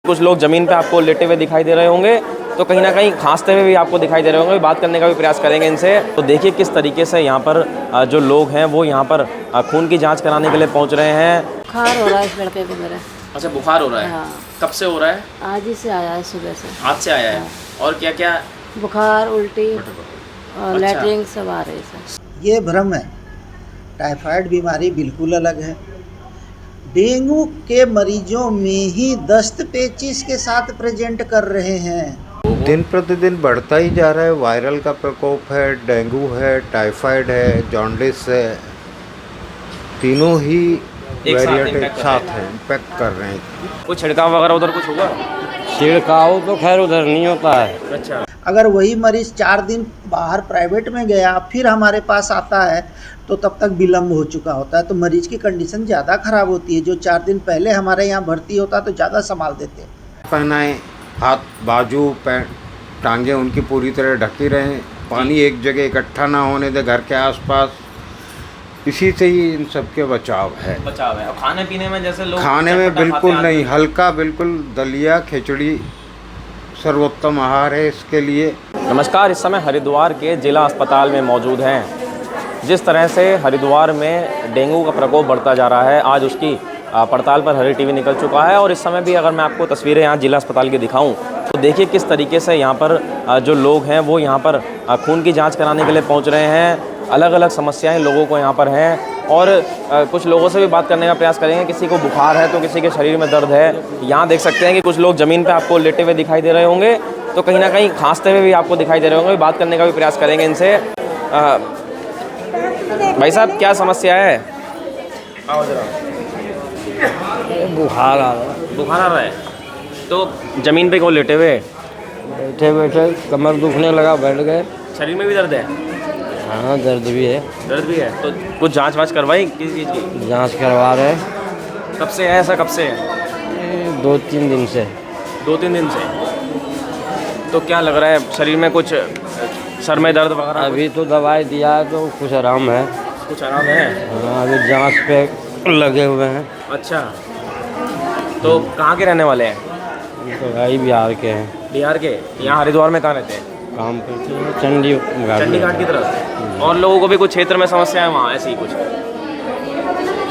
कुछ लोग ज़मीन पे आपको लेटे हुए दिखाई दे रहे होंगे, तो कहीं ना कहीं खांसते हुए भी आपको दिखाई दे रहे होंगे। बात करने का भी प्रयास करेंगे इनसे। तो देखिए किस तरीके से यहाँ पर जो लोग हैं वो यहाँ पर खून की जांच कराने के लिए पहुँच रहे हैं। बुखार हो रहा है इस लड़के को मेरे। अच्छा, बुखार हो रहा है। हाँ। कब से हो रहा है? आज ही से आया है, सुबह से। आज से आया है। हाँ। और क्या क्या? बुखार, उल्टी और लैट्रिन सब आ रही है। ये भ्रम है। टाइफाइड बीमारी बिल्कुल अलग है। डेंगू के मरीजों में ही दस्त पेचिश के साथ प्रेजेंट कर रहे हैं। दिन प्रतिदिन बढ़ता ही जा रहा है। वायरल का प्रकोप है, डेंगू है, टाइफाइड है, जॉन्डिस है, तीनों ही वेरिएंट एक साथ है, इम्पैक्ट कर रहे हैं। कुछ छिड़काव वगैरह उधर कुछ होगा? छिड़काव तो खैर उधर नहीं होता है। अच्छा। अगर वही मरीज 4 दिन बाहर प्राइवेट में गया फिर हमारे पास आता है तो तब तक विलम्ब हो चुका होता है, तो मरीज की कंडीशन ज़्यादा ख़राब होती है। जो 4 दिन पहले हमारे यहाँ भर्ती होता तो ज़्यादा संभाल देते हैं। पहनाएं, हाथ, बाजू, पैर, टांगें उनकी पूरी तरह ढकी रहें। पानी एक जगह इकट्ठा ना होने दें घर के आसपास। इसी से ही इन सब के बचाव है। बचाव है। और खाने पीने में जैसे लोग खाने में चटपटा बिल्कुल खाते नहीं, हैं, हल्का, बिल्कुल दलिया, खिचड़ी सर्वोत्तम आहार है इसके लिए। नमस्कार, इस समय हरिद्वार के जिला अस्पताल में मौजूद हैं। जिस तरह से हरिद्वार में डेंगू का प्रकोप बढ़ता जा रहा है, आज उसकी पड़ताल पर हरी टीवी निकल चुका है। और इस समय भी अगर मैं आपको तस्वीरें यहाँ जिला अस्पताल की दिखाऊं तो देखिए किस तरीके से यहाँ पर जो लोग हैं वो यहाँ पर खून की जांच कराने के लिए पहुँच रहे हैं। अलग अलग समस्याएं लोगों को यहाँ पर हैं और कुछ लोगों से भी बात करने का प्रयास करेंगे। किसी को बुखार है तो किसी के शरीर में दर्द है। यहाँ देख सकते हैं कि कुछ लोग ज़मीन पे आपको लेटे हुए दिखाई दे रहे होंगे, तो कहीं ना कहीं खांसते हुए भी आपको दिखाई दे रहे होंगे। बात करने का भी प्रयास करेंगे इनसे। भाई साहब, क्या समस्या है? आओ जरा। बुखार आ रहा है। बुखार आ रहा है तो ज़मीन पे क्यों लेटे हुए? बैठे बैठे कमर दुखने लगा, बैठ गए। शरीर में भी दर्द है? हाँ, दर्द भी है। दर्द भी है तो कुछ जांच वाच करवाई किस चीज़ की? जांच करवा रहे। कब से है ऐसा? कब से है? 2-3 दिन से। 2-3 दिन से। तो क्या लग रहा है शरीर में? कुछ सर में दर्द वगैरह? अभी तो दवाई दिया है तो कुछ आराम है। कुछ आराम है। हाँ, अभी जांच पे लगे हुए हैं। अच्छा, तो कहाँ के रहने वाले हैं? तो भाई बिहार के हैं। बिहार के। यहाँ हरिद्वार में कहाँ रहते हैं? काम करते हैं चंडीगढ़। चंडीगढ़ की तरफ। और लोगों को भी कुछ क्षेत्र में समस्या है वहाँ ऐसी ही कुछ?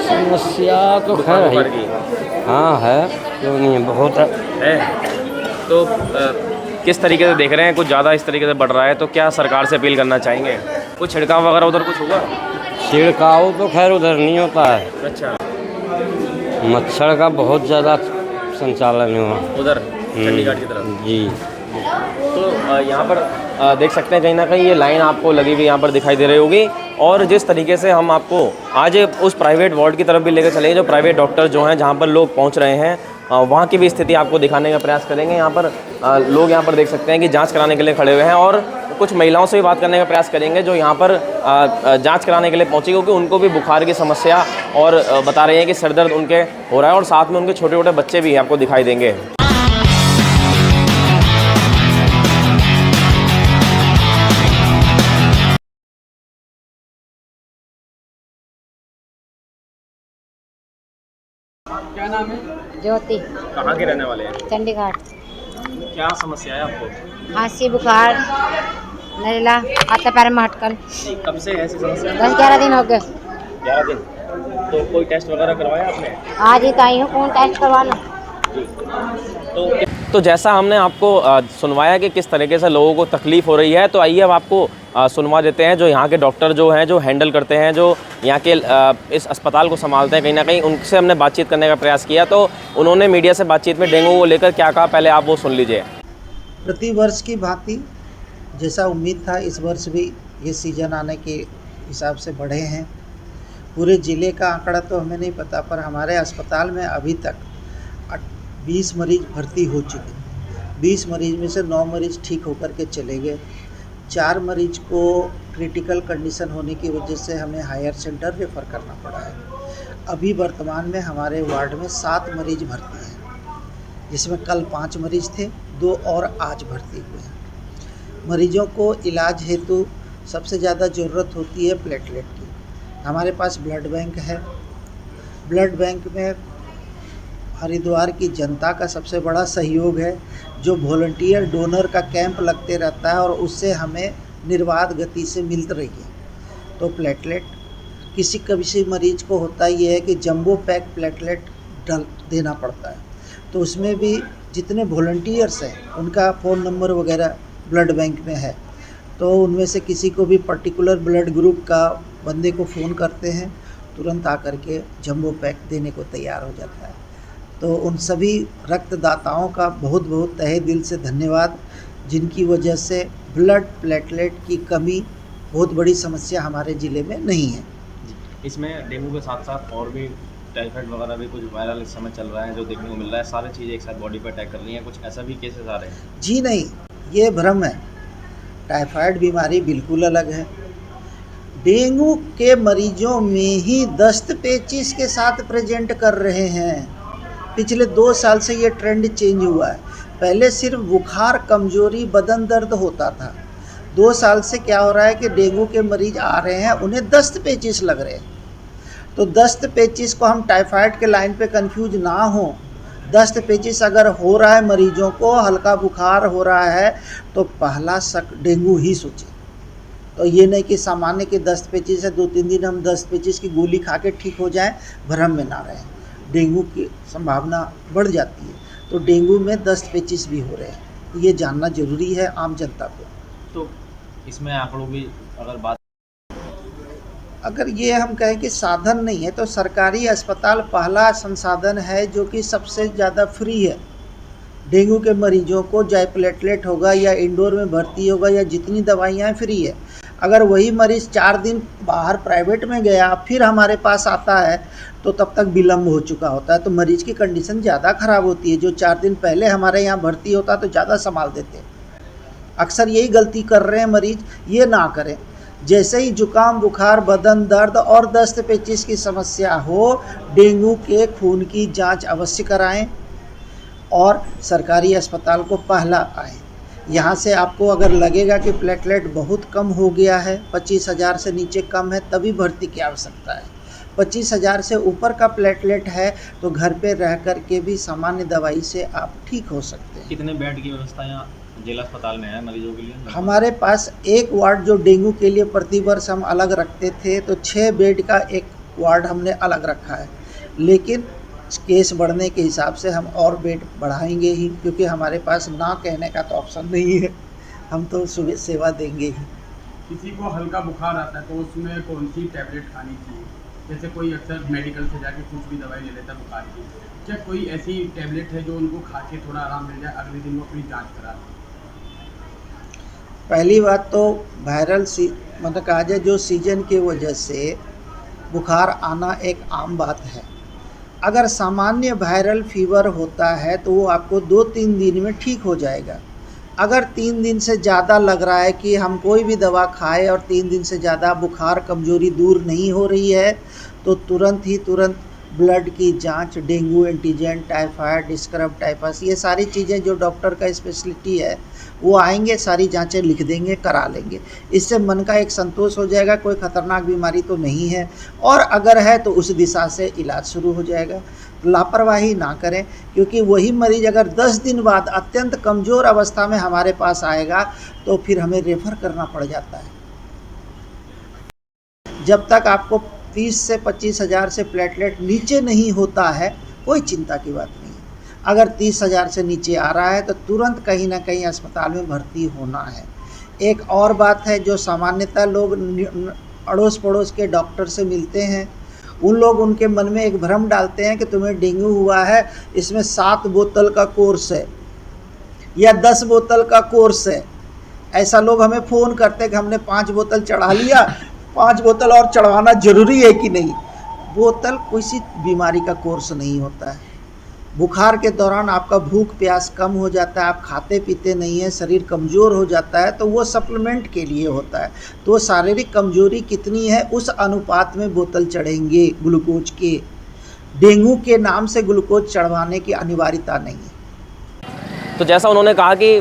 समस्या तो खैर बुखार है। की हाँ है, क्यों नहीं है, बहुत है। तो किस तरीके से देख रहे हैं? कुछ ज़्यादा इस तरीके से बढ़ रहा है तो क्या सरकार से अपील करना चाहेंगे? कुछ छिड़काव वगैरह उधर कुछ होगा? छिड़काव तो खैर उधर नहीं होता है। अच्छा। मच्छर का बहुत ज़्यादा संचालन हुआ उधर चंडीगढ़ की तरफ। जी। तो यहाँ पर देख सकते हैं कहीं ना कहीं ये लाइन आपको लगी हुई यहाँ पर दिखाई दे रही होगी। और जिस तरीके से हम आपको आज उस प्राइवेट वार्ड की तरफ भी लेकर चलेंगे, जो प्राइवेट डॉक्टर जो हैं जहाँ पर लोग पहुँच रहे हैं, वहाँ की भी स्थिति आपको दिखाने का प्रयास करेंगे। यहाँ पर लोग यहाँ पर देख सकते हैं कि जांच कराने के लिए खड़े हुए हैं और कुछ महिलाओं से भी बात करने का प्रयास करेंगे जो यहाँ पर जांच कराने के लिए पहुँची, क्योंकि उनको भी बुखार की समस्या और बता रहे हैं कि सर दर्द उनके हो रहा है और साथ में उनके छोटे छोटे बच्चे भी आपको दिखाई देंगे। क्या नाम है? ज्योति। कहाँ के रहने वाले हैं? चंडीगढ़। क्या समस्या है आपको? खांसी, बुखार, नरेला, हाथ पैर में हटकल। कब से ऐसी समस्या? 10-11 दिन हो गए। 11 दिन। तो कोई टेस्ट वगैरह करवाया आपने? आज ही तो आई हूँ, कौन टेस्ट करवाना। तो जैसा हमने आपको सुनवाया कि किस तरीके से लोगों को तकलीफ़ हो रही है, तो आइए अब आपको सुनवा देते हैं जो यहाँ के डॉक्टर जो हैं, जो हैंडल करते हैं, जो यहाँ के इस अस्पताल को संभालते हैं। कहीं ना कहीं उनसे हमने बातचीत करने का प्रयास किया तो उन्होंने मीडिया से बातचीत में डेंगू को लेकर क्या कहा, पहले आप वो सुन लीजिए। प्रति वर्ष की भांति जैसा उम्मीद था इस वर्ष भी ये सीज़न आने के हिसाब से बढ़े हैं। पूरे ज़िले का आंकड़ा तो हमें नहीं पता, पर हमारे अस्पताल में अभी तक 20 मरीज़ भर्ती हो चुके। 20 मरीज़ में से 9 मरीज़ ठीक होकर के चले गए। 4 मरीज़ को क्रिटिकल कंडीशन होने की वजह से हमें हायर सेंटर रेफ़र करना पड़ा है। अभी वर्तमान में हमारे वार्ड में 7 मरीज़ भर्ती हैं, जिसमें कल 5 मरीज़ थे, 2 और आज भर्ती हुए हैं। मरीजों को इलाज हेतु सबसे ज़्यादा ज़रूरत होती है प्लेटलेट की। हमारे पास ब्लड बैंक है। ब्लड बैंक में हरिद्वार की जनता का सबसे बड़ा सहयोग है, जो वॉलंटियर डोनर का कैंप लगते रहता है और उससे हमें निर्बाध गति से मिल रही है। तो प्लेटलेट किसी मरीज को होता ये है कि जंबो पैक प्लेटलेट देना पड़ता है, तो उसमें भी जितने वॉलंटियर्स हैं उनका फ़ोन नंबर वगैरह ब्लड बैंक में है, तो उनमें से किसी को भी पर्टिकुलर ब्लड ग्रुप का बंदे को फ़ोन करते हैं, तुरंत आकर के जंबो पैक देने को तैयार हो जाता है। तो उन सभी रक्तदाताओं का बहुत बहुत तहे दिल से धन्यवाद, जिनकी वजह से ब्लड प्लेटलेट की कमी बहुत बड़ी समस्या हमारे ज़िले में नहीं है। इसमें डेंगू के साथ साथ और भी टाइफाइड वगैरह भी कुछ वायरल इस समय चल रहा है जो देखने को मिल रहा है, सारी चीज़ें एक साथ बॉडी पर अटैक कर रही हैं, कुछ ऐसा भी केसेस आ रहे हैं? जी नहीं, ये भ्रम है। टाइफाइड बीमारी बिल्कुल अलग है। डेंगू के मरीजों में ही दस्त पेचिश के साथ प्रेजेंट कर रहे हैं। पिछले 2 साल से ये ट्रेंड चेंज हुआ है। पहले सिर्फ बुखार, कमजोरी, बदन दर्द होता था। 2 साल से क्या हो रहा है कि डेंगू के मरीज आ रहे हैं, उन्हें दस्त पेचिश लग रहे हैं। तो दस्त पेचिश को हम टाइफाइड के लाइन पे कंफ्यूज ना हो। दस्त पेचिश अगर हो रहा है, मरीजों को हल्का बुखार हो रहा है, तो पहला शक डेंगू ही सोचे। तो ये नहीं कि सामान्य के दस्त पेचिश है 2-3 दिन हम दस्त पेचिश की गोली खा के ठीक हो जाएं, भ्रम में ना रहें। डेंगू की संभावना बढ़ जाती है, तो डेंगू में दस्त पेचिश भी हो रहे हैं, ये जानना जरूरी है आम जनता को। तो इसमें आंकड़ों की अगर ये हम कहें कि साधन नहीं है, तो सरकारी अस्पताल पहला संसाधन है जो कि सबसे ज़्यादा फ्री है। डेंगू के मरीजों को चाहे प्लेटलेट होगा या इंडोर में भर्ती होगा या जितनी दवाइयाँ फ्री है। अगर वही मरीज़ 4 दिन बाहर प्राइवेट में गया फिर हमारे पास आता है, तो तब तक विलम्ब हो चुका होता है, तो मरीज़ की कंडीशन ज़्यादा ख़राब होती है। जो 4 दिन पहले हमारे यहाँ भर्ती होता तो ज़्यादा संभाल देते। अक्सर यही गलती कर रहे हैं मरीज़, ये ना करें। जैसे ही जुकाम, बुखार, बदन दर्द और दस्त पेचिश की समस्या हो, डेंगू के खून की जांच अवश्य कराएं और सरकारी अस्पताल को पहला आएँ। यहाँ से आपको अगर लगेगा कि प्लेटलेट बहुत कम हो गया है, 25,000 से नीचे कम है, तभी भर्ती की आवश्यकता है। 25,000 से ऊपर का प्लेटलेट है तो घर पे रह कर के भी सामान्य दवाई से आप ठीक हो सकते हैं। कितने बेड की व्यवस्था यहाँ जिला अस्पताल में है मरीजों के लिए? हमारे पास एक वार्ड जो डेंगू के लिए प्रतिवर्ष हम अलग रखते थे, तो 6 बेड का एक वार्ड हमने अलग रखा है, लेकिन केस बढ़ने के हिसाब से हम और बेड बढ़ाएंगे ही, क्योंकि हमारे पास ना कहने का तो ऑप्शन नहीं है, हम तो सुबह सेवा देंगे ही। किसी को हल्का बुखार आता है तो उसमें कौन सी टैबलेट खानी चाहिए? जैसे कोई अक्सर मेडिकल से जाके कुछ भी दवाई ले लेता है बुखार की, क्या कोई ऐसी टैबलेट है जो उनको खा के थोड़ा आराम मिल जाए, अगले दिन वो अपनी जाँच करा दें? पहली बात तो वायरल मतलब कहा जाए जो सीजन की वजह से बुखार आना एक आम बात है। अगर सामान्य वायरल फीवर होता है तो वो आपको 2-3 दिन में ठीक हो जाएगा। अगर 3 दिन से ज़्यादा लग रहा है कि हम कोई भी दवा खाए और 3 दिन से ज़्यादा बुखार, कमजोरी दूर नहीं हो रही है, तो तुरंत ब्लड की जांच, dengue antigen, typhoid, scrub typhus, ये सारी चीज़ें जो डॉक्टर का स्पेशलिटी है, वो आएंगे, सारी जांचें लिख देंगे, करा लेंगे। इससे मन का एक संतोष हो जाएगा, कोई ख़तरनाक बीमारी तो नहीं है, और अगर है तो उस दिशा से इलाज शुरू हो जाएगा। लापरवाही ना करें, क्योंकि वही मरीज अगर 10 दिन बाद अत्यंत कमज़ोर अवस्था में हमारे पास आएगा तो फिर हमें रेफ़र करना पड़ जाता है। जब तक आपको 30 से 25,000 से प्लेटलेट नीचे नहीं होता है, कोई चिंता की बात नहीं है। अगर 30,000 से नीचे आ रहा है तो तुरंत कहीं ना कहीं अस्पताल में भर्ती होना है। एक और बात है, जो सामान्यतः लोग अड़ोस पड़ोस के डॉक्टर से मिलते हैं, उन लोग उनके मन में एक भ्रम डालते हैं कि तुम्हें डेंगू हुआ है, इसमें 7 बोतल का कोर्स है या 10 बोतल का कोर्स है। ऐसा लोग हमें फ़ोन करते हैं कि हमने 5 बोतल चढ़ा लिया, 5 बोतल और चढ़वाना ज़रूरी है कि नहीं। बोतल किसी बीमारी का कोर्स नहीं होता है। बुखार के दौरान आपका भूख प्यास कम हो जाता है, आप खाते पीते नहीं हैं, शरीर कमज़ोर हो जाता है, तो वो सप्लीमेंट के लिए होता है। तो शारीरिक कमजोरी कितनी है उस अनुपात में बोतल चढ़ेंगे ग्लूकोज के। डेंगू के नाम से ग्लूकोज चढ़वाने की अनिवार्यता नहीं है। तो जैसा उन्होंने कहा कि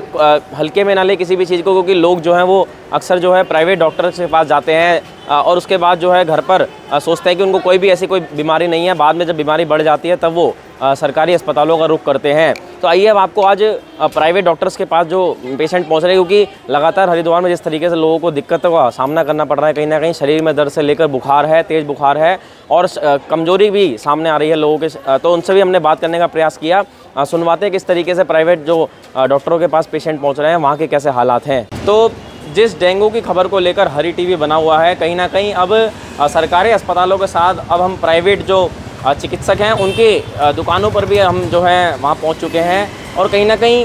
हल्के में ना ले किसी भी चीज़ को, क्योंकि लोग जो हैं वो अक्सर जो है प्राइवेट डॉक्टर के पास जाते हैं और उसके बाद जो है घर पर सोचते हैं कि उनको कोई भी ऐसी कोई बीमारी नहीं है। बाद में जब बीमारी बढ़ जाती है तब वो सरकारी अस्पतालों का रुख करते हैं। तो आइए अब आपको आज प्राइवेट डॉक्टर्स के पास जो पेशेंट पहुंच रहे हैं, क्योंकि लगातार हरिद्वार में जिस तरीके से लोगों को दिक्कतों का सामना करना पड़ रहा है, कहीं ना कहीं शरीर में दर्द से लेकर बुखार है, तेज़ बुखार है और कमजोरी भी सामने आ रही है लोगों के, तो उनसे भी हमने बात करने का प्रयास किया। सुनवाते हैं किस तरीके से प्राइवेट जो डॉक्टरों के पास पेशेंट पहुँच रहे हैं, वहाँ के कैसे हालात हैं। तो जिस डेंगू की खबर को लेकर हरी टीवी बना हुआ है, कहीं ना कहीं अब सरकारी अस्पतालों के साथ अब हम प्राइवेट जो चिकित्सक हैं उनकी दुकानों पर भी हम जो है वहाँ पहुँच चुके हैं और कहीं ना कहीं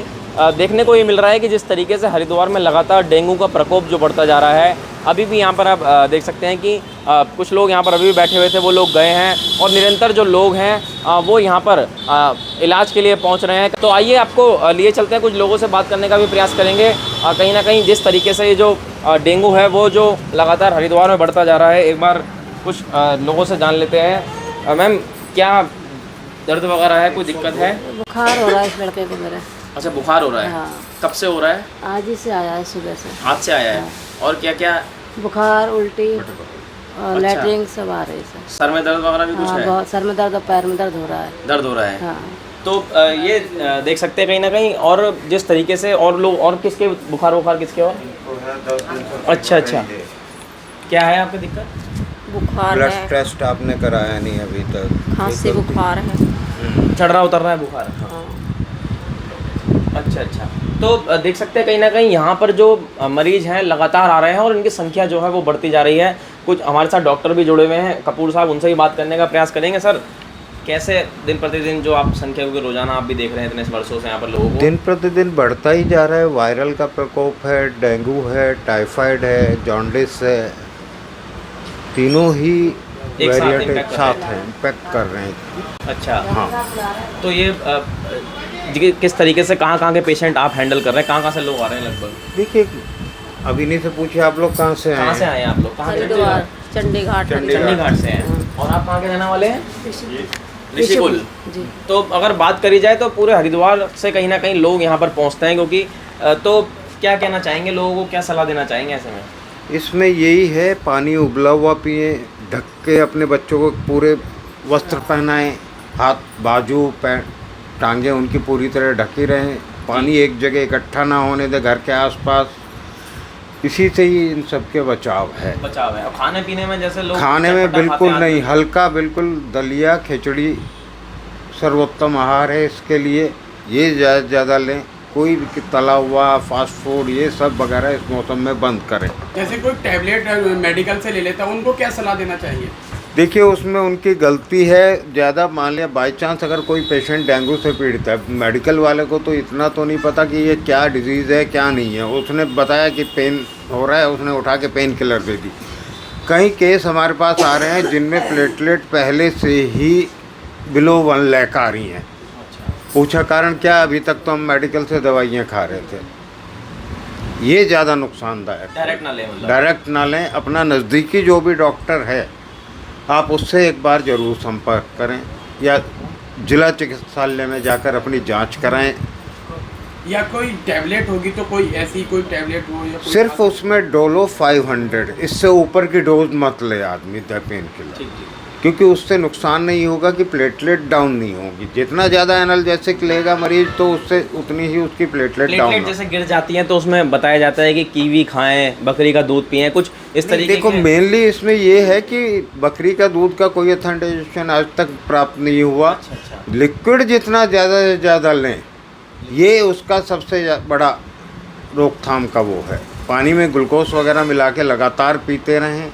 देखने को ये मिल रहा है कि जिस तरीके से हरिद्वार में लगातार डेंगू का प्रकोप जो बढ़ता जा रहा है, अभी भी यहाँ पर आप देख सकते हैं कि कुछ लोग यहाँ पर अभी भी बैठे हुए थे, वो लोग गए हैं और निरंतर जो लोग हैं वो यहाँ पर इलाज के लिए पहुँच रहे हैं। तो आइए आपको लिए चलते हैं, कुछ लोगों से बात करने का भी प्रयास करेंगे। कहीं ना कहीं जिस तरीके से ये जो डेंगू है वो जो लगातार हरिद्वार में बढ़ता जा रहा है, एक बार कुछ लोगों से जान लेते हैं। मैम, क्या दर्द वगैरह है, कोई दिक्कत है? बुखार हो रहा है इस लड़के को मेरे। अच्छा, बुखार हो रहा है। हाँ। कब से हो रहा है? आज ही से आया है, सुबह से। आज से आया है। और क्या क्या? बुखार, उल्टी और लैट्रिन सब आ रही है। सर में दर्द वगैरह भी कुछ है? बहुत सर में दर्द और पैर में दर्द हो रहा है। दर्द हो रहा है। हाँ। तो ये देख सकते हैं कहीं ना कहीं, और जिस तरीके से और लोग, और किसके बुखार किसके और? अच्छा अच्छा, क्या है आपकी दिक्कत? बुखार ब्लड है, टेस्ट आपने कराया नहीं अभी तक? खांसी बुखार है। चढ़ रहा उतर रहा है बुखार? हाँ। अच्छा अच्छा, तो देख सकते हैं कहीं ना कहीं यहाँ पर जो मरीज हैं लगातार आ रहे हैं और इनकी संख्या जो है वो बढ़ती जा रही है। कुछ हमारे साथ डॉक्टर भी जुड़े हुए हैं, कपूर साहब, उनसे भी बात करने का प्रयास करेंगे। सर, कैसे दिन प्रतिदिन जो आप संख्या, क्योंकि रोजाना आप भी देख रहे हैं इतने वर्षों से यहाँ पर लोगों को, दिन प्रतिदिन बढ़ता ही जा रहा है। वायरल का प्रकोप है, डेंगू है, टाइफाइड है, जॉन्डिस है, तीनों ही वेरिएंट एक साथ हैं, इम्पैक्ट कर रहे हैं। अच्छा हाँ, तो ये किस तरीके से कहाँ के पेशेंट आप हैंडल कर रहे हैं, कहाँ से लोग आ रहे हैं लगभग? देखिए, अभी नहीं से पूछिए, आप लोग कहाँ से आए? कहाँ से आए हैं आप लोग? कहाँ से? हरिद्वार, चंडीगढ़। चंडीगढ़ से हैं। और आप कहाँ के रहने वाले हैं? ऋषिकुल। जी। तो अगर बात करी जाए तो पूरे हरिद्वार से कहीं ना कहीं लोग यहाँ पर पहुँचते हैं, क्योंकि तो क्या कहना चाहेंगे लोगों को, क्या सलाह देना चाहेंगे ऐसे में? इसमें यही है, पानी उबला हुआ पिए, ढक के अपने बच्चों को पूरे वस्त्र पहनाएं, हाथ बाजू पैर टांगे उनकी पूरी तरह ढकी रहें, पानी एक जगह इकट्ठा ना होने दे घर के आसपास। इसी से ही इन सब के बचाव है। बचाव है। और खाने पीने में जैसे लोग खाने में चटपटा बिल्कुल खाते हैं, नहीं, हल्का, बिल्कुल दलिया खिचड़ी सर्वोत्तम आहार है इसके लिए। ये ज़्यादा लें, कोई भी तला हुआ फास्ट फूड ये सब वगैरह इस मौसम में बंद करें। जैसे कोई टैबलेट मेडिकल से ले लेता है, उनको क्या सलाह देना चाहिए? देखिए, उसमें उनकी गलती है ज़्यादा। मान लिया बाई चांस अगर कोई पेशेंट डेंगू से पीड़ित है, मेडिकल वाले को तो इतना तो नहीं पता कि ये क्या डिजीज़ है क्या नहीं है। उसने बताया कि पेन हो रहा है, उसने उठा के पेन किलर दे दी। कई केस हमारे पास आ रहे हैं जिनमें प्लेटलेट पहले से ही बिलो 1 लाख आ रही हैं। पूछा कारण क्या? अभी तक तो हम मेडिकल से दवाइयाँ खा रहे थे। ये ज़्यादा नुकसानदायक। डायरेक्ट ना लें, मतलब डायरेक्ट ना लें। अपना नज़दीकी जो भी डॉक्टर है आप उससे एक बार ज़रूर संपर्क करें, या जिला चिकित्सालय में जाकर अपनी जांच कराएं। या कोई टैबलेट होगी तो कोई ऐसी कोई टैबलेट हो, या कोई सिर्फ उसमें डोलो 500, इससे ऊपर की डोज मत ले आदमी पेन किलर, क्योंकि उससे नुकसान नहीं होगा कि प्लेटलेट डाउन नहीं होगी। जितना ज़्यादा एनाल्जेसिक लेगा मरीज तो उससे उतनी ही उसकी प्लेटलेट डाउन प्लेटलेट जैसे गिर जाती हैं तो उसमें बताया जाता है कि कीवी खाएं, बकरी का दूध पिएं, कुछ इस तरीके देखो, मेनली इसमें ये है कि बकरी का दूध का कोई ऑथेंटिकेशन आज तक प्राप्त नहीं हुआ। लिक्विड जितना ज़्यादा से ज़्यादा लें, ये उसका सबसे बड़ा रोकथाम का वो है। पानी में ग्लूकोज वगैरह मिला के लगातार पीते रहें,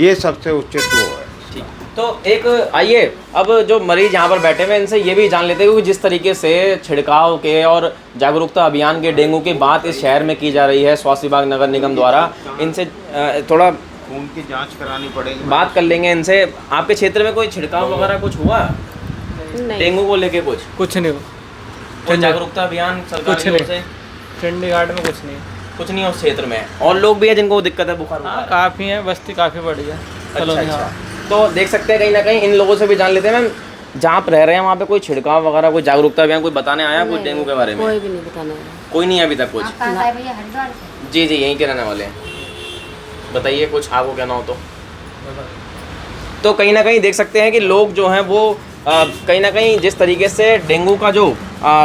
ये सबसे उचित वो है। तो एक आइए अब जो मरीज यहाँ पर बैठे हुए हैं इनसे ये भी जान लेते हैं, क्योंकि जिस तरीके से छिड़काव के और जागरूकता अभियान के डेंगू की बात इस शहर में की जा रही है स्वास्थ्य विभाग नगर निगम द्वारा, इनसे थोड़ा खून की जांच करानी पड़ेगी, बात कर लेंगे इनसे। आपके क्षेत्र में कोई छिड़काव वगैरह कुछ हुआ डेंगू को लेके? कुछ नहीं हो, कोई जागरूकता अभियान सरकार की ओर से? चंडीगढ़ में कुछ नहीं है उस क्षेत्र में। और लोग भी है जिनको दिक्कत है बुखार? हाँ, काफ़ी है, बस्ती काफ़ी बड़ी है। अच्छा। तो देख सकते हैं कहीं ना कहीं इन लोगों से भी जान लेते हैं। मैम, जहाँ आप रह रहे हैं वहाँ पे कोई छिड़काव वगैरह, कोई जागरूकता अभियान कोई बताने आया कुछ डेंगू के बारे में? कोई भी नहीं बताने आया। कोई नहीं अभी तक कुछ? आप कहाँ से भैया? हरिद्वार से? जी यहीं के रहने वाले हैं। बताइए कुछ आपको कहना हो तो कहीं ना कहीं देख सकते हैं कि लोग जो हैं वो कहीं ना कहीं जिस तरीके से डेंगू का जो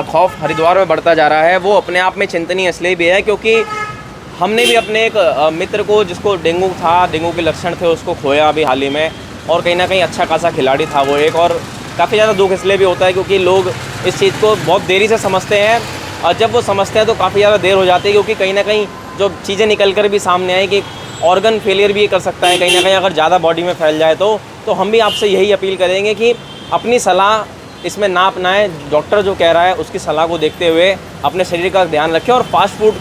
खौफ हरिद्वार में बढ़ता जा रहा है वो अपने आप में चिंतनीय इसलिए भी है क्योंकि हमने भी अपने एक मित्र को जिसको डेंगू था, डेंगू के लक्षण थे, उसको खोया अभी हाल ही में। और कहीं ना कहीं अच्छा खासा खिलाड़ी था वो एक, और काफ़ी ज़्यादा दुख इसलिए भी होता है क्योंकि लोग इस चीज़ को बहुत देरी से समझते हैं, और जब वो समझते हैं तो काफ़ी ज़्यादा देर हो जाती है क्योंकि कहीं ना कहीं जो चीज़ें निकल कर भी सामने आए कि ऑर्गन फेलियर भी ये कर सकता है कहीं ना कहीं अगर ज़्यादा बॉडी में फैल जाए तो हम भी आपसे यही अपील करेंगे कि अपनी सलाह इसमें ना अपनाएं। डॉक्टर जो कह रहा है उसकी सलाह को देखते हुए अपने शरीर का ध्यान रखें और फास्ट फूड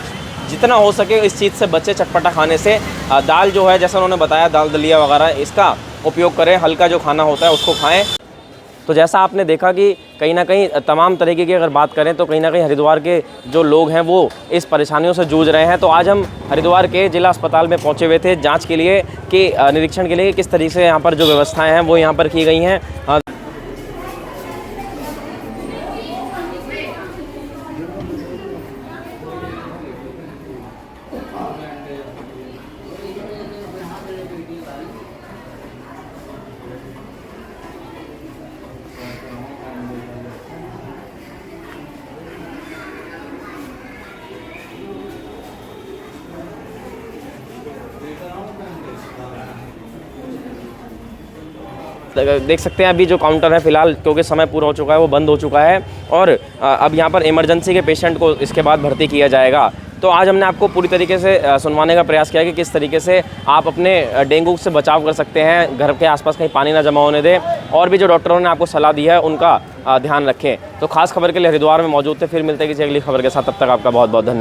जितना हो सके इस चीज़ से बच्चे, चटपटा खाने से। दाल जो है जैसा उन्होंने बताया, दाल दलिया वगैरह इसका उपयोग करें, हल्का जो खाना होता है उसको खाएं। तो जैसा आपने देखा कि कहीं ना कहीं तमाम तरीके की अगर बात करें तो कहीं ना कहीं हरिद्वार के जो लोग हैं वो इस परेशानियों से जूझ रहे हैं। तो आज हम हरिद्वार के जिला अस्पताल में पहुंचे हुए थे जांच के लिए कि निरीक्षण के लिए किस तरीके से यहाँ पर जो व्यवस्थाएं हैं वो यहाँ पर की गई हैं। देख सकते हैं अभी जो काउंटर है फ़िलहाल क्योंकि समय पूरा हो चुका है वो बंद हो चुका है और अब यहाँ पर इमरजेंसी के पेशेंट को इसके बाद भर्ती किया जाएगा। तो आज हमने आपको पूरी तरीके से सुनवाने का प्रयास किया कि किस तरीके से आप अपने डेंगू से बचाव कर सकते हैं, घर के आसपास कहीं पानी ना जमा होने दें, और भी जो डॉक्टरों ने आपको सलाह दी है उनका ध्यान रखें। तो खास खबर के लिए हरिद्वार में मौजूद थे। फिर मिलते हैं किसी अगली खबर के साथ, तब तक आपका बहुत बहुत धन्यवाद।